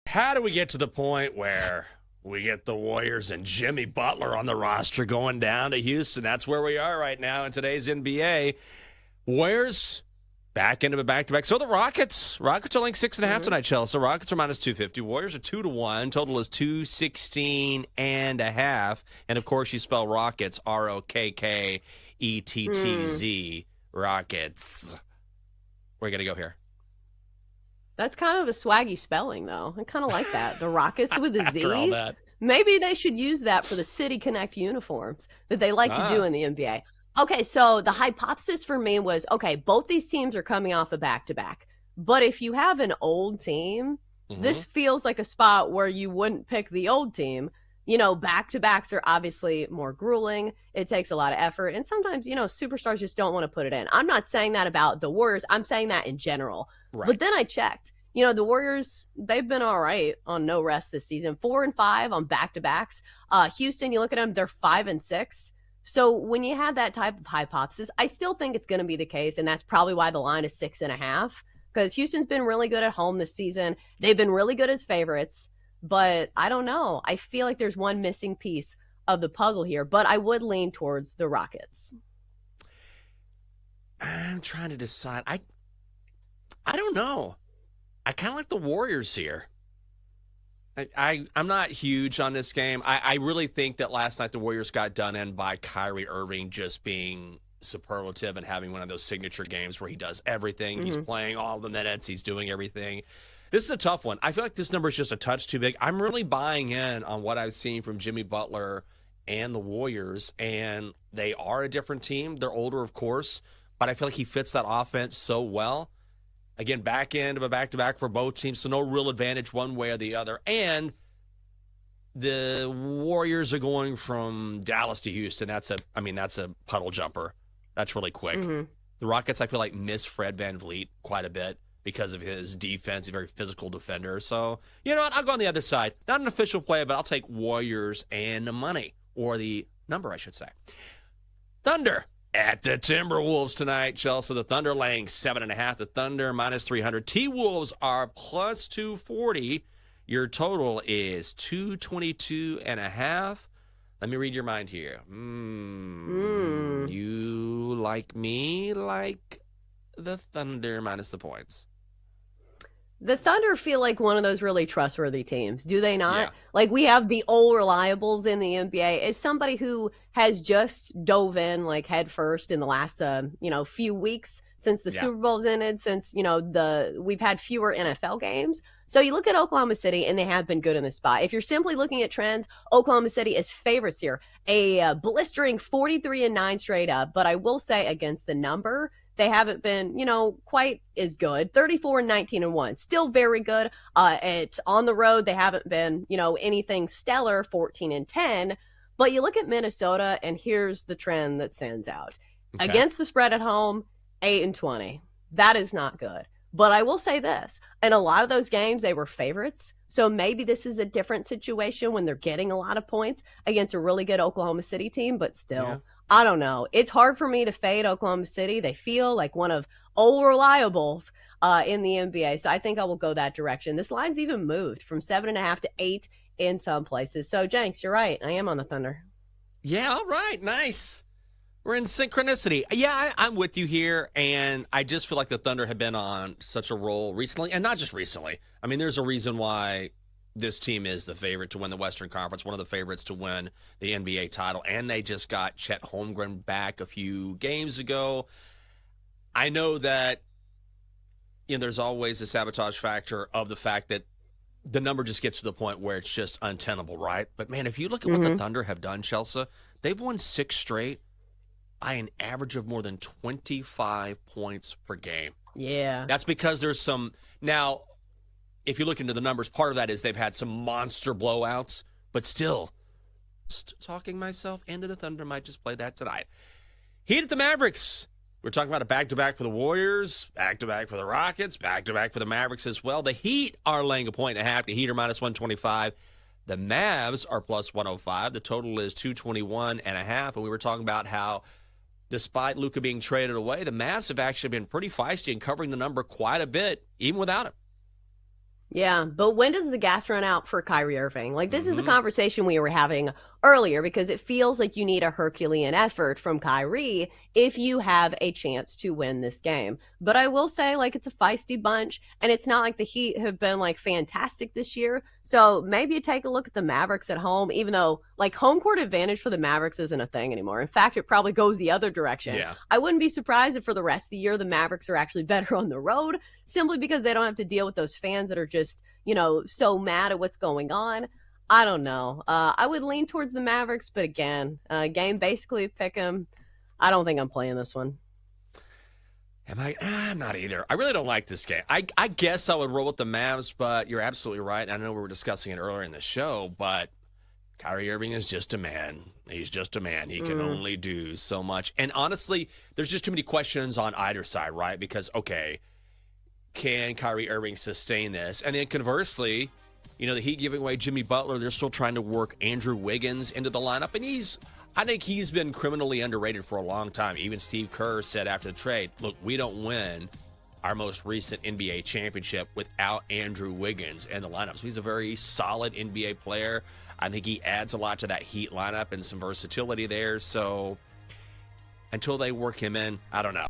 How do we get to the point where we get the Warriors and Jimmy Butler on the roster going down to Houston? That's where we are right now in today's NBA. Warriors back into a back-to-back. So the Rockets. Rockets are like 6.5 tonight, Chelsea. Rockets are minus 250. Warriors are 2-1. Total is 216.5. And, of course, you spell Rockets, R-O-K-K-E-T-T-Z. Rockets. Where are you going to go here? That's kind of a swaggy spelling, though. I kind of like that. The Rockets with a Z. After all that. Maybe they should use that for the City Connect uniforms that they like to do in the NBA. Okay, so the hypothesis for me was, okay, both these teams are coming off a back-to-back. But if you have an old team, this feels like a spot where you wouldn't pick the old team. You know, back-to-backs are obviously more grueling. It takes a lot of effort. And sometimes, superstars just don't want to put it in. I'm not saying that about the Warriors. I'm saying that in general. Right. But then I checked. The Warriors, they've been all right on no rest this season. 4-5 on back-to-backs. Houston, you look at them, they're 5-6. So when you have that type of hypothesis, I still think it's going to be the case. And that's probably why the line is 6.5. Because Houston's been really good at home this season. They've been really good as favorites. But I don't know. I feel like there's one missing piece of the puzzle here, but I would lean towards the Rockets. I'm trying to decide. I don't know. I kind of like the Warriors here. I'm not huge on this game. I really think that last night the Warriors got done in by Kyrie Irving just being superlative and having one of those signature games where he does everything. He's playing all the minutes. He's doing everything. This is a tough one. I feel like this number is just a touch too big. I'm really buying in on what I've seen from Jimmy Butler and the Warriors, and they are a different team. They're older, of course, but I feel like he fits that offense so well. Again, back end of a back-to-back for both teams, so no real advantage one way or the other. And the Warriors are going from Dallas to Houston. That's a puddle jumper. That's really quick. The Rockets, I feel like, miss Fred VanVleet quite a bit because of his defense, a very physical defender. So, you know what? I'll go on the other side. Not an official play, but I'll take Warriors and the money, or the number, I should say. Thunder at the Timberwolves tonight, Chelsea. The Thunder laying 7.5. The Thunder minus 300. T-Wolves are plus 240. Your total is 222.5. Let me read your mind here. You like me like the Thunder minus the points. The Thunder feel like one of those really trustworthy teams, do they not? Yeah. Like, we have the old reliables in the NBA. As somebody who has just dove in, like, head first in the last, few weeks since the Super Bowl's ended, since, we've had fewer NFL games. So you look at Oklahoma City, and they have been good in this spot. If you're simply looking at trends, Oklahoma City is favorites here. A blistering 43-9 straight up, but I will say against the number, they haven't been, quite as good. 34-19-1, still very good. It's on the road. They haven't been, anything stellar. 14-10. But you look at Minnesota, and here's the trend that stands out. Okay. Against the spread at home, 8-20. That is not good. But I will say this: in a lot of those games, they were favorites. So maybe this is a different situation when they're getting a lot of points against a really good Oklahoma City team. But still, I don't know. It's hard for me to fade Oklahoma City. They feel like one of old reliables in the NBA. So I think I will go that direction. This line's even moved from 7.5 to 8 in some places. So, Jenks, you're right. I am on the Thunder. Yeah, all right. Nice. We're in synchronicity. Yeah, I'm with you here, and I just feel like the Thunder have been on such a roll recently, and not just recently. I mean, there's a reason why this team is the favorite to win the Western Conference, one of the favorites to win the NBA title, and they just got Chet Holmgren back a few games ago. I know that there's always a sabotage factor of the fact that the number just gets to the point where it's just untenable, right? But, man, if you look at what the Thunder have done, Chelsea, they've won 6 straight by an average of more than 25 points per game. Yeah. That's because there's some – now, if you look into the numbers, part of that is they've had some monster blowouts, but still, talking myself into the Thunder, might just play that tonight. Heat at the Mavericks. We're talking about a back-to-back for the Warriors, back-to-back for the Rockets, back-to-back for the Mavericks as well. The Heat are laying 1.5. The Heat are minus 125. The Mavs are plus 105. The total is 221.5. And we were talking about how despite Luka being traded away, the Mavs have actually been pretty feisty and covering the number quite a bit, even without him. Yeah, but when does the gas run out for Kyrie Irving? Like, this is the conversation we were having earlier because it feels like you need a Herculean effort from Kyrie if you have a chance to win this game. But I will say, like, it's a feisty bunch, and it's not like the Heat have been, like, fantastic this year. So maybe you take a look at the Mavericks at home, even though, like, home court advantage for the Mavericks isn't a thing anymore. In fact, it probably goes the other direction. Yeah. I wouldn't be surprised if for the rest of the year the Mavericks are actually better on the road, simply because they don't have to deal with those fans that are just, so mad at what's going on. I don't know. I would lean towards the Mavericks, but again, game basically pick 'em. I don't think I'm playing this one. I'm not either. I really don't like this game. I guess I would roll with the Mavs, but you're absolutely right. I know we were discussing it earlier in the show, but Kyrie Irving is just a man. He's just a man. He can only do so much. And honestly, there's just too many questions on either side, right? Because, okay, can Kyrie Irving sustain this? And then conversely, the Heat giving away Jimmy Butler, they're still trying to work Andrew Wiggins into the lineup. And I think he's been criminally underrated for a long time. Even Steve Kerr said after the trade, look, we don't win our most recent NBA championship without Andrew Wiggins in the lineup. So he's a very solid NBA player. I think he adds a lot to that Heat lineup and some versatility there. So until they work him in, I don't know.